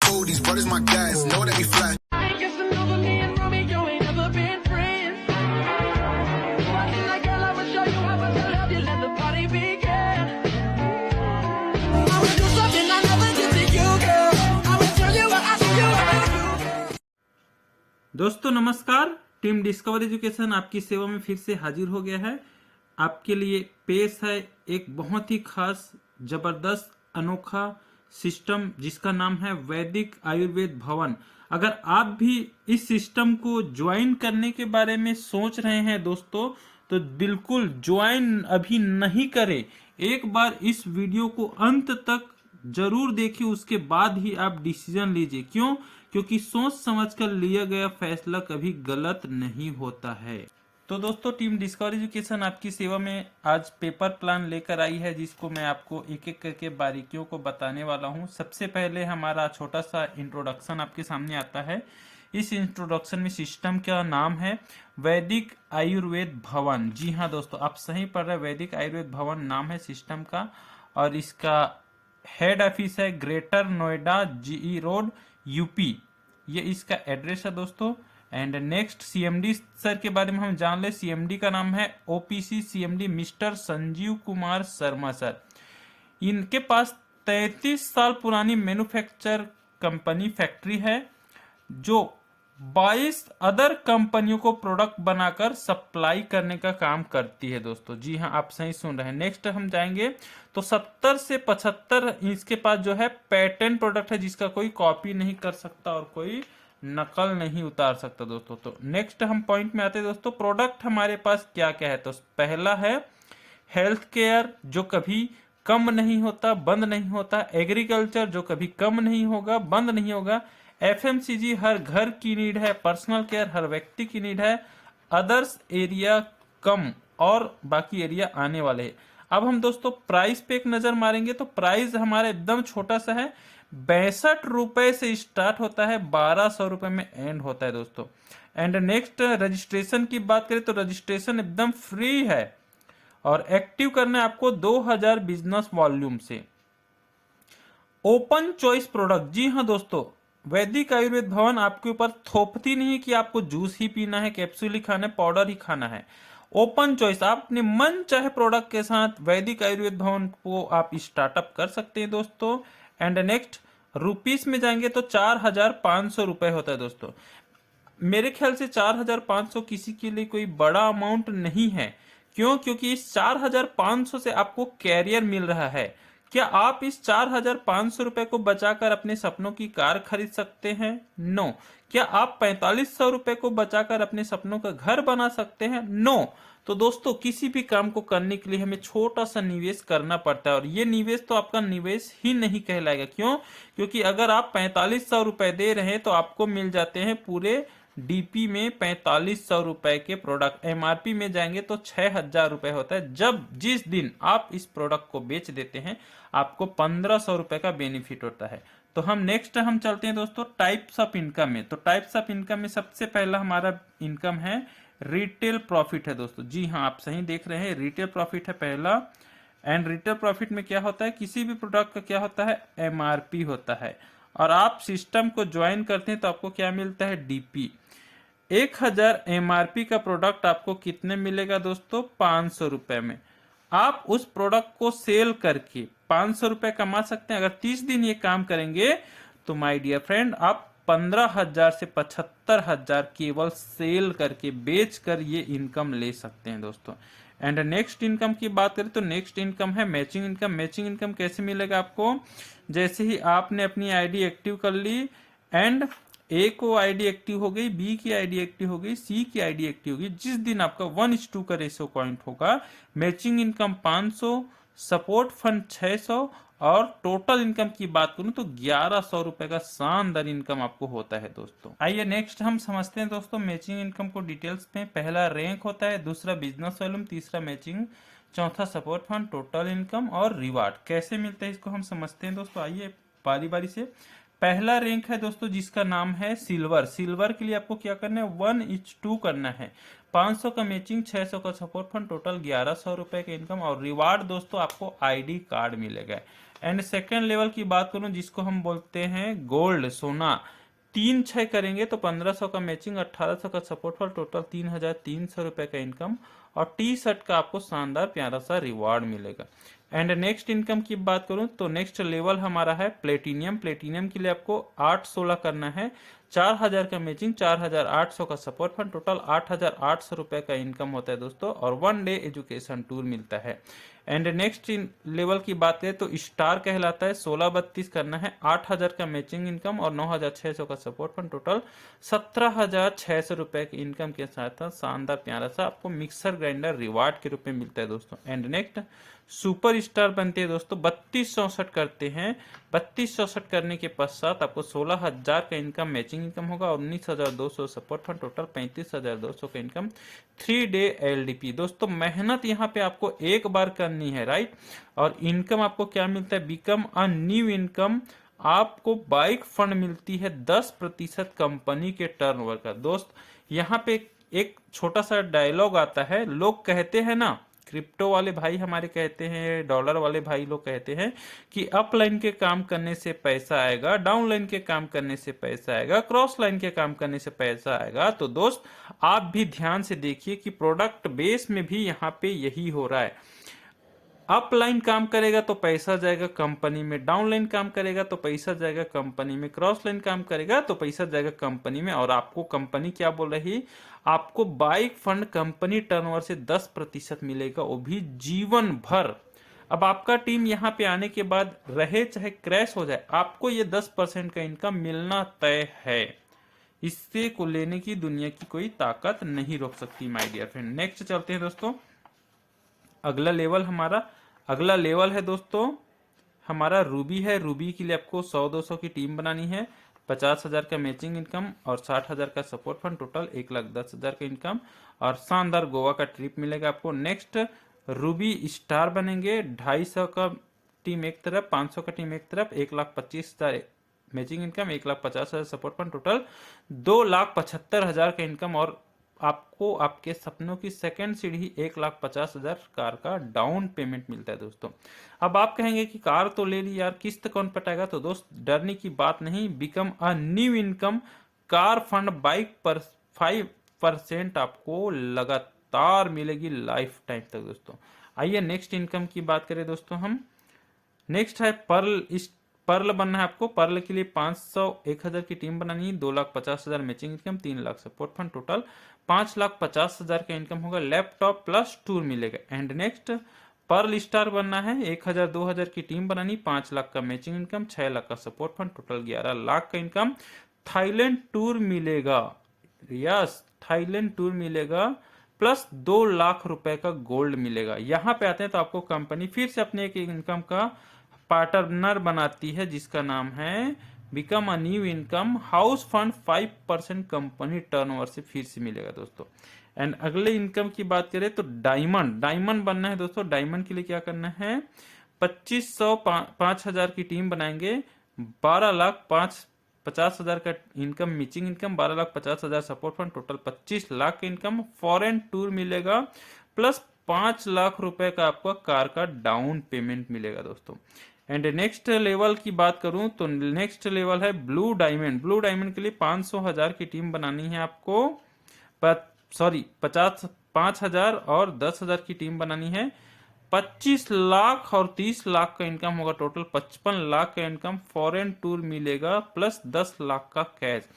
fool, these brothers my guys, know that we fly. दोस्तों नमस्कार, team discover education आपकी सेवा में फिर से हाजिर हो गया है। आपके लिए पेश है एक बहुत ही खास जबरदस्त अनोखा सिस्टम जिसका नाम है वैदिक आयुर्वेद भवन। अगर आप भी इस सिस्टम को ज्वाइन करने के बारे में सोच रहे हैं दोस्तों, तो बिल्कुल ज्वाइन अभी नहीं करें। एक बार इस वीडियो को अंत तक जरूर देखिए, उसके बाद ही आप डिसीजन लीजिए। क्यों? क्योंकि सोच समझकर लिया गया फैसला कभी गलत नहीं होता है। तो दोस्तों, टीम डिस्कवर एजुकेशन आपकी सेवा में आज पेपर प्लान लेकर आई है, जिसको मैं आपको एक एक करके बारीकियों को बताने वाला हूं। सबसे पहले हमारा छोटा सा इंट्रोडक्शन आपके सामने आता है। इस इंट्रोडक्शन में सिस्टम का नाम है वैदिक आयुर्वेद भवन। जी हाँ दोस्तों, आप सही पढ़ रहे हैं, वैदिक आयुर्वेद भवन नाम है सिस्टम का। और इसका हेड ऑफिस है greater Noida, GE road, UP. ये इसका एड्रेस है दोस्तों। एंड नेक्स्ट सीएमडी सर के बारे में हम जान ले। सीएमडी का नाम है OPC CMD mister Sanjeev Kumar Sharma sir. इनके पास 33 साल पुरानी मैन्युफैक्चर कंपनी फैक्ट्री है, जो 22 अदर कंपनियों को प्रोडक्ट बनाकर सप्लाई करने का काम करती है दोस्तों। जी हाँ, आप सही सुन रहे हैं। नेक्स्ट हम जाएंगे तो 70 से 75 इसके पास जो है पेटेंट प्रोडक्ट है, जिसका कोई कॉपी नहीं कर सकता और कोई नकल नहीं उतार सकता दोस्तों। तो नेक्स्ट हम पॉइंट में आते हैं दोस्तों। प्रोडक्ट हमारे पास क्या क्या है? तो पहला है हेल्थ केयर, जो कभी कम नहीं होता, बंद नहीं होता। एग्रीकल्चर, जो कभी कम नहीं होगा, बंद नहीं होगा। एफएमसीजी, हर घर की नीड है। पर्सनल केयर, हर व्यक्ति की नीड है। अदर्स एरिया कम और बाकी एरिया आने वाले हैं। अब हम दोस्तों प्राइस पे एक नजर मारेंगे तो प्राइस हमारा एकदम छोटा सा है। 62 रुपए से स्टार्ट होता है, 1200 रुपए में एंड होता है दोस्तों। एंड नेक्स्ट रजिस्ट्रेशन की बात करें तो रजिस्ट्रेशन एकदम फ्री है और एक्टिव करना है आपको 2000 बिजनेस वॉल्यूम से। Open choice product. जी हाँ दोस्तों, वैदिक आयुर्वेद भवन आपके ऊपर थोपती नहीं कि आपको जूस ही पीना है, कैप्सूल ही खाना है, पाउडर ही खाना है। ओपन चॉइस, आप अपने मन चाहे प्रोडक्ट के साथ वैदिक आयुर्वेद भवन को आप स्टार्टअप कर सकते हैं दोस्तों। एंड नेक्स्ट रुपीस में जाएंगे तो 4500 रुपए होता है दोस्तों। मेरे ख्याल से 4500 किसी के लिए कोई बड़ा अमाउंट नहीं है। क्यों? क्योंकि इस 4500 से आपको कैरियर मिल रहा है। क्या आप इस 4500 रुपए को बचाकर अपने सपनों की कार खरीद सकते हैं? नो। क्या आप 4500 रुपए को बचाकर अपने सपनों का घर बना सकते हैं? नो। तो दोस्तों, किसी भी काम को करने के लिए हमें छोटा सा निवेश करना पड़ता है, और ये निवेश तो आपका निवेश ही नहीं कहलाएगा। क्यों? क्योंकि अगर आप 4500 रुपए दे रहे हैं तो आपको मिल जाते हैं पूरे डीपी में 4500 रुपए के प्रोडक्ट। एमआरपी में जाएंगे तो 6000 रुपए होता है। जब जिस दिन आप इस प्रोडक्ट को बेच देते हैं, आपको 1500 रुपए का बेनिफिट होता है। तो हम नेक्स्ट हम चलते हैं दोस्तों टाइप्स ऑफ इनकम में। तो टाइप्स ऑफ इनकम में सबसे पहला हमारा इनकम है रिटेल प्रॉफिट है दोस्तों। जी हाँ, आप सही देख रहे हैं, रिटेल प्रॉफिट है पहला। एंड रिटेल प्रॉफिट में क्या होता है? किसी भी प्रोडक्ट का क्या होता है? एमआरपी होता है। और आप सिस्टम को ज्वाइन करते हैं तो आपको क्या मिलता है? डीपी। 1000 एमआरपी का प्रोडक्ट आपको कितने मिलेगा दोस्तों? 500 रुपए में। आप उस प्रोडक्ट को सेल करके 500 रुपए कमा सकते हैं। अगर 30 दिन ये काम करेंगे तो माय डियर फ्रेंड, आप 15,000 से 75,000 केवल सेल करके, बेच कर ये इनकम ले सकते हैं दोस्तों। एंड नेक्स्ट इनकम की बात करें तो नेक्स्ट इनकम है मैचिंग इनकम। मैचिंग इनकम कैसे मिलेगा आपको? जैसे ही आपने अपनी आईडी एक्टिव कर ली, एंड ए को आईडी एक्टिव हो गई, बी की आईडी एक्टिव हो गई, सी की आईडी एक्टिव हो गई, जिस दिन आपका 1:2 का रेशो पॉइंट होगा, मैचिंग इनकम 500, सपोर्ट फंड 600, और टोटल इनकम की बात करूं तो 1100 रुपए का शानदार इनकम आपको होता है दोस्तों। आइए नेक्स्ट हम समझते हैं दोस्तों मैचिंग इनकम को डिटेल्स में। पहला रैंक होता है, दूसरा बिजनेस वॉल्यूम, तीसरा मैचिंग, चौथा सपोर्ट फंड, टोटल इनकम और रिवार्ड। कैसे मिलता है इसको हम समझते हैं दोस्तों। आइए बारी बारी से। पहला रैंक है दोस्तों जिसका नाम है सिल्वर। सिल्वर के लिए आपको क्या करना है? 1:2 करना है। 500 का मैचिंग, 600 का सपोर्ट फंड, टोटल 1100 रुपए का इनकम। और रिवार्ड दोस्तों आपको आईडी कार्ड मिलेगा। एंड सेकेंड लेवल की बात करूं जिसको हम बोलते हैं गोल्ड, सोना, 3-6 करेंगे तो 1500 का मैचिंग, 1800 का सपोर्ट फॉल, टोटल 3300 रुपए का इनकम और टी शर्ट का आपको शानदार प्यारा सा रिवार्ड मिलेगा। एंड नेक्स्ट इनकम की बात करूं तो नेक्स्ट लेवल हमारा है प्लेटिनियम। प्लेटिनियम के लिए आपको 8-16 करना है, 4000 का मैचिंग, 4800 का सपोर्ट फंड, टोटल 8800 रुपए का इनकम होता है दोस्तों और 1 डे एजुकेशन टूर मिलता है। एंड नेक्स्ट लेवल की बात करें तो स्टार कहलाता है, 16-32 करना है, 8000 का मैचिंग इनकम और 9600 का सपोर्ट फंड, टोटल 17600 रुपए की इनकम के साथ शानदार प्यारा सा आपको मिक्सर ग्राइंडर रिवार्ड के रूप में मिलता है दोस्तों। एंड नेक्स्ट सुपर स्टार बनते हैं दोस्तों, 3264 करते हैं, 3264 करने के पश्चात आपको 16000 का इनकम मैचिंग इनकम होगा और 19200 सपोर्ट फंड, टोटल 35200 का इनकम, 3 डे एलडीपी। दोस्तों मेहनत यहाँ पे आपको एक बार करनी है, राइट, और इनकम आपको क्या मिलता है, बिकम अ न्यू इनकम, आपको बाइक फंड मिलती है 10% कंपनी के टर्नओवर का। दोस्त यहाँ पे एक छोटा सा डायलॉग आता है, लोग कहते हैं ना, क्रिप्टो वाले भाई हमारे कहते हैं, डॉलर वाले भाई लोग कहते हैं कि अप लाइन के काम करने से पैसा आएगा, डाउन लाइन के काम करने से पैसा आएगा, क्रॉस लाइन के काम करने से पैसा आएगा। तो दोस्त आप भी ध्यान से देखिए कि प्रोडक्ट बेस में भी यहाँ पे यही हो रहा है, अप लाइन काम करेगा तो पैसा जाएगा कंपनी में, डाउन लाइन काम करेगा तो पैसा जाएगा कंपनी में, क्रॉस लाइन काम करेगा तो पैसा जाएगा कंपनी में। और आपको कंपनी क्या बोल रही, आपको बाइक फंड कंपनी टर्नओवर से 10% मिलेगा, वो भी जीवन भर। अब आपका टीम यहाँ पे आने के बाद रहे चाहे क्रैश हो जाए, आपको ये 10% का इनकम मिलना तय है। इससे को लेने की दुनिया की कोई ताकत नहीं रोक सकती माय डियर फ्रेंड। नेक्स्ट चलते हैं दोस्तों, अगला लेवल है दोस्तों हमारा रूबी है। रूबी के लिए आपको 100-200 की टीम बनानी है, 50,000 का मैचिंग इनकम और 60,000 का सपोर्ट फंड, टोटल 1,10,000 का इनकम और शानदार गोवा का ट्रिप मिलेगा आपको। नेक्स्ट रूबी स्टार बनेंगे, 250 का टीम एक तरफ, 500 का टीम एक तरफ, 1,25,000 matching income, 1,50,000 support fund, total 2,75,000 का इनकम और आपको आपके सपनों की सेकंड सीढ़ी 1,50,000 कार का डाउन पेमेंट मिलता है दोस्तों। अब आप कहेंगे कि कार तो ले ली यार, किस्त कौन पटाएगा, तो दोस्त डरने की बात नहीं, become a new income car fund bike पर 5% आपको लगातार मिलेगी लाइफ टाइम तक दोस्तों। आइए नेक्स्ट इनकम की बात करें दोस्तों हम। नेक्स्ट है पर्ल बनना है आपको। पर्ल के लिए 500-1000 की टीम बनानी है, 2,50,000 matching income, 3 lakh support fund, total 5,50,000 का इनकम होगा, लैपटॉप प्लस टूर मिलेगा। एंड नेक्स्ट पर्ल स्टार बनना है, 1,000-2,000 की टीम बनानी, 5 लाख का मैचिंग इनकम, 6 लाख का सपोर्ट फंड, टोटल 11 लाख का इनकम, थाईलैंड टूर मिलेगा, यस थाईलैंड टूर मिलेगा प्लस 2 लाख रुपए का गोल्ड मिलेगा। यहां पे आते हैं तो आपको कंपनी फिर से अपने एक इनकम का पार्टनर बनाती है जिसका नाम है become a new income house fund, 5% company turnover से फिर से मिलेगा दोस्तों। एंड अगले इनकम की बात करें तो डायमंड बनना है दोस्तों। डायमंड के लिए क्या करना है, 5,000 की टीम बनाएंगे, 12,50,000 का income matching income, 12,50,000 support fund, total 25 lakh का इनकम, फॉरेन टूर मिलेगा प्लस 5 लाख रुपए का आपको कार का डाउन पेमेंट मिलेगा दोस्तों। एंड नेक्स्ट लेवल की बात करूं तो नेक्स्ट लेवल है ब्लू डायमंड। ब्लू डायमंड के लिए 500,000 की टीम बनानी है आपको, 5,000 और 10,000 की टीम बनानी है, 25 लाख और 30 लाख का इनकम होगा, टोटल 55 लाख का इनकम, फॉरेन टूर मिलेगा प्लस 10 लाख का कैश।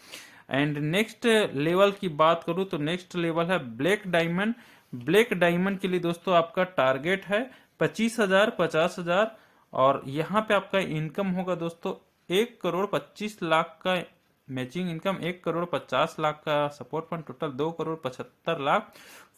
एंड नेक्स्ट लेवल की बात करूं तो नेक्स्ट लेवल है ब्लैक डायमंड। ब्लैक डायमंड के लिए दोस्तों आपका टारगेट है 25,000, 50,000 और यहाँ पे आपका इनकम होगा दोस्तों 1,25,00,000 का मैचिंग इनकम, 1,50,00,000 का support fund, total 2,75,00,000।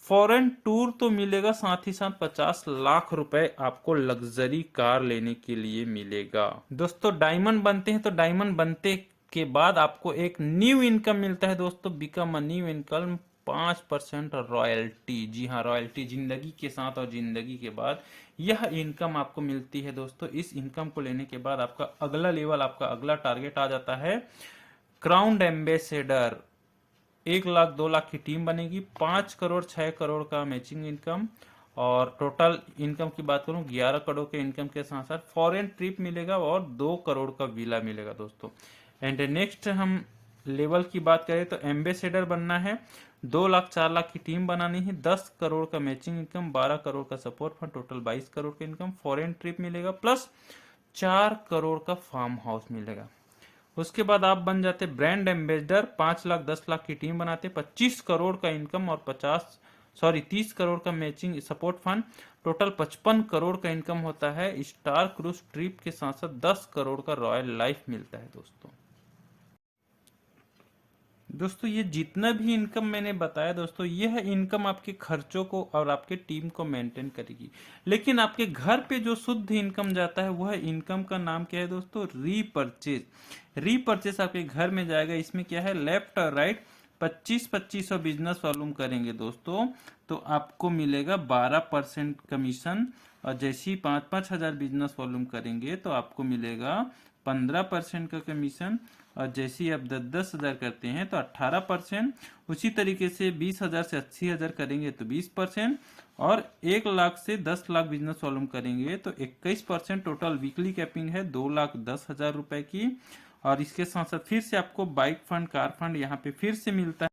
Foreign tour तो मिलेगा, साथ ही साथ 50 लाख रुपए आपको लग्जरी कार लेने के लिए मिलेगा दोस्तों। डायमंड बनते हैं तो डायमंड बनते के बाद आपको एक न्यू इनकम मिलता है दोस्तों, become a new income, 5% royalty. जी हाँ, रॉयल्टी जिंदगी के साथ और जिंदगी के बाद यह इनकम आपको मिलती है दोस्तों। इस इनकम को लेने के बाद आपका अगला लेवल, आपका अगला टारगेट आ जाता है क्राउन एम्बेसडर। 1 लाख 2 लाख की टीम बनेगी, 5 करोड़ 6 करोड़ का मैचिंग इनकम और टोटल इनकम की बात करूं 11 करोड़ के इनकम के साथ साथ फॉरेन ट्रिप मिलेगा और 2 करोड़ का विला मिलेगा दोस्तों। एंड नेक्स्ट हम लेवल की बात करें तो एम्बेसडर बनना है, 2 लाख 4 लाख की टीम बनानी है, 10 करोड़ का मैचिंग इनकम, 12 करोड़ का सपोर्ट फंड, टोटल 22 करोड़ का इनकम, फॉरेन ट्रिप मिलेगा प्लस 4 करोड़ का फार्म हाउस मिलेगा। उसके बाद आप बन जाते ब्रांड एम्बेसडर, 5 लाख 10 लाख की टीम बनाते, 25 करोड़ का इनकम और 30 करोड़ का matching support fund, total 55 crore का इनकम होता है। स्टार क्रूज ट्रिप के साथ साथ 10 करोड़ का रॉयल लाइफ मिलता है दोस्तों ये जितना भी इनकम मैंने बताया दोस्तों, यह इनकम आपके खर्चों को और आपके टीम को मेंटेन करेगी। लेकिन आपके घर पे जो शुद्ध इनकम जाता है वह इनकम का नाम क्या है दोस्तों? रीपरचेज। रीपरचेज आपके घर में जाएगा। इसमें क्या है, लेफ्ट और राइट 25-25 बिजनेस वॉल्यूम करेंगे दोस्तों तो आपको मिलेगा 12% कमीशन। और जैसे ही 5-5 हजार बिजनेस वॉल्यूम करेंगे तो आपको मिलेगा 15% का कमीशन। और जैसे ही आप 10-10 हजार करते हैं तो 18%। उसी तरीके से 20 हजार से 80 हजार करेंगे तो 20%। और 1 लाख से 10 लाख बिजनेस वॉल्यूम करेंगे तो 21%। टोटल वीकली कैपिंग है 2,10,000 रुपए की। और इसके साथ साथ फिर से आपको बाइक फंड, कार फंड यहाँ पे फिर से मिलता है।